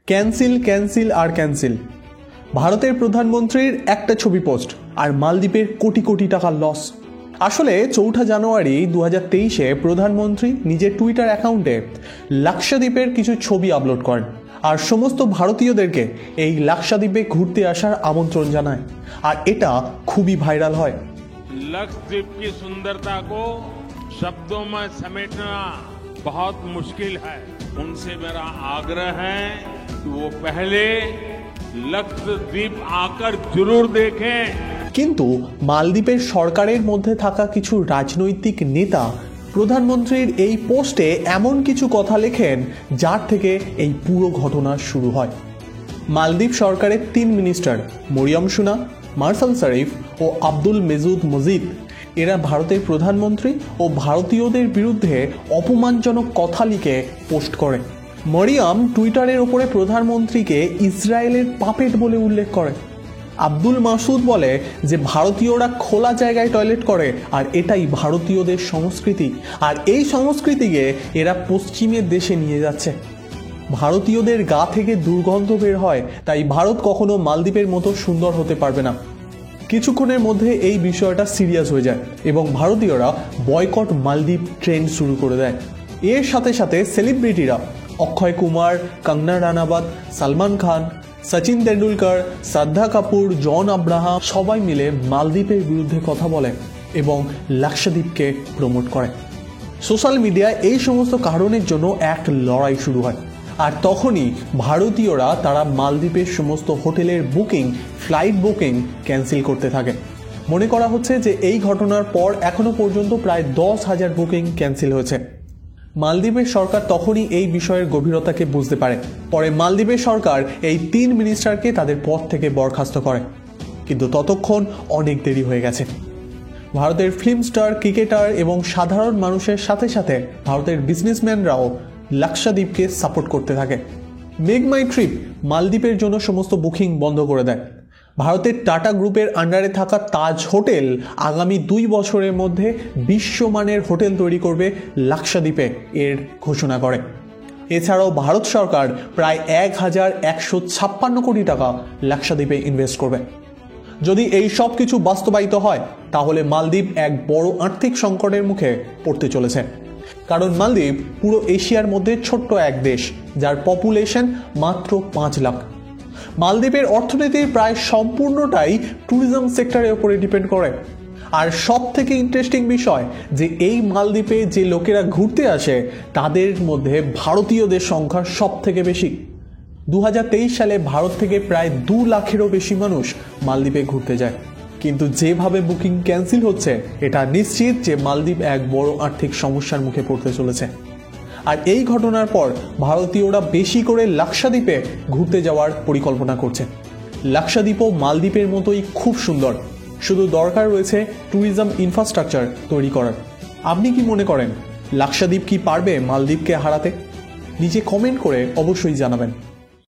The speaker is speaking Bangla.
ক্যান্সেল ক্যান্সেল আর ক্যান্সেল। ভারতের প্রধানমন্ত্রীর একটা ছবি পোস্ট আর মালদ্বীপের কোটি কোটি টাকার লস। আসলে 4 জানুয়ারি 2023-এ প্রধানমন্ত্রী নিজের টুইটার অ্যাকাউন্টে লাক্ষাদ্বীপের কিছু ছবি আপলোড করেন আর সমস্ত ভারতীয়দেরকে এই লাক্ষাদ্বীপে ঘুরতে আসার আমন্ত্রণ জানায়, আর এটা খুবই ভাইরাল হয়। लक्षद्वीप की सुंदरता को शब्दों में समेटना बहुत मुश्किल है। उनसे मेरा आग्रह है कि वो पहले लक्षद्वीप आकर जरूर देखें। কিন্তু মালদ্বীপের সরকারের মধ্যে থাকা কিছু রাজনৈতিক নেতা প্রধানমন্ত্রীর এই পোস্টে এমন কিছু কথা লেখেন যার থেকে এই পুরো ঘটনা শুরু হয়। মালদ্বীপ সরকারের 3 মিনিস্টার মরিয়ম সুনা, মার্শাল শরীফ ও আব্দুল মেজুদ মজিদ এরা ভারতের প্রধানমন্ত্রী ও ভারতীয়দের বিরুদ্ধে অপমানজনক কথা লিখে পোস্ট করে। মরিয়ম টুইটারের ওপরে প্রধানমন্ত্রীকে ইসরায়েলের পাপেট বলে উল্লেখ করে। আব্দুল মাসুদ বলে যে ভারতীয়রা খোলা জায়গায় টয়লেট করে আর এটাই ভারতীয়দের সংস্কৃতি, আর এই সংস্কৃতিকে এরা পশ্চিমের দেশে নিয়ে যাচ্ছে। ভারতীয়দের গা থেকে দুর্গন্ধ বের হয়, তাই ভারত কখনো মালদ্বীপের মতো সুন্দর হতে পারবে না। কিছুক্ষণের মধ্যে এই বিষয়টা সিরিয়াস হয়ে যায় এবং ভারতীয়রা বয়কট মালদ্বীপ ট্রেন্ড শুরু করে দেয়। এর সাথে সাথে সেলিব্রিটিরা অক্ষয় কুমার, কঙ্গনা রানাবত, সালমান খান, সচিন তেন্ডুলকর, শ্রদ্ধা কাপুর, জন আব্রাহাম সবাই মিলে মালদ্বীপের বিরুদ্ধে কথা বলে এবং লাক্ষাদ্বীপকে প্রমোট করে। সোশ্যাল মিডিয়ায় এই সমস্ত কারণের জন্য এক লড়াই শুরু হয়, আর তখনই ভারতীয়রা তারা মালদ্বীপের সমস্ত হোটেলের বুকিং, ফ্লাইট বুকিং ক্যান্সেল করতে থাকে। মনে করা হচ্ছে যে এই ঘটনার পর এখনো পর্যন্ত প্রায় 10,000 বুকিং ক্যান্সেল হয়েছে। মালদ্বীপের সরকার তখনই এই বিষয়ের গভীরতাকে বুঝতে পারে। পরে মালদ্বীপের সরকার এই 3 মিনিস্টারকে তাদের পদ থেকে বরখাস্ত করে, কিন্তু ততক্ষণ অনেক দেরি হয়ে গেছে। ভারতের ফিল্ম স্টার, ক্রিকেটার এবং সাধারণ মানুষের সাথে সাথে ভারতের বিজনেসম্যানরাও লাক্ষাদ্বীপকে সাপোর্ট করতে থাকে। মেক মাই ট্রিপ মালদ্বীপের জন্য সমস্ত বুকিং বন্ধ করে দেয়। ভারতের টাটা গ্রুপের আন্ডারে থাকা তাজ হোটেল আগামী 2 বছরের মধ্যে বিশ্বমানের হোটেল তৈরি করবে লাক্ষাদ্বীপে এর ঘোষণা করে। এছাড়াও ভারত সরকার প্রায় 1,156 কোটি টাকা লাক্ষাদ্বীপে ইনভেস্ট করবে। যদি এই সব কিছু বাস্তবায়িত হয় তাহলে মালদ্বীপ এক বড় আর্থিক সংকটের মুখে পড়তে চলেছে, কারণ মালদ্বীপ পুরো এশিয়ার মধ্যে ছোট্ট এক দেশ যার পপুলেশন মাত্র 5 লাখ। মালদ্বীপের অর্থনীতির প্রায় সম্পূর্ণটাই ট্যুরিজম সেক্টরের উপরে ডিপেন্ড করে। আর সব থেকে ইন্টারেস্টিং বিষয় যে এই মালদ্বীপে যে লোকেরা ঘুরতে আসে তাদের মধ্যে ভারতীয়দের সংখ্যা সব থেকে বেশি। 2023 সালে ভারত থেকে প্রায় 2 লাখেরও বেশি মানুষ মালদ্বীপে ঘুরতে যায়, কিন্তু যেভাবে বুকিং ক্যান্সেল হচ্ছে এটা নিশ্চিত যে মালদ্বীপ এক বড় আর্থিক সমস্যার মুখে পড়তে চলেছে। আর এই ঘটনার পর ভারতীয়রা বেশি করে লাক্ষাদ্বীপে ঘুরতে যাওয়ার পরিকল্পনা করছে। লাক্ষাদ্বীপও মালদ্বীপের মতোই খুব সুন্দর, শুধু দরকার রয়েছে ট্যুরিজম ইনফ্রাস্ট্রাকচার তৈরি করার। আপনি কি মনে করেন লাক্ষাদ্বীপ কি পারবে মালদ্বীপকে হারাতে? নিচে কমেন্ট করে অবশ্যই জানাবেন।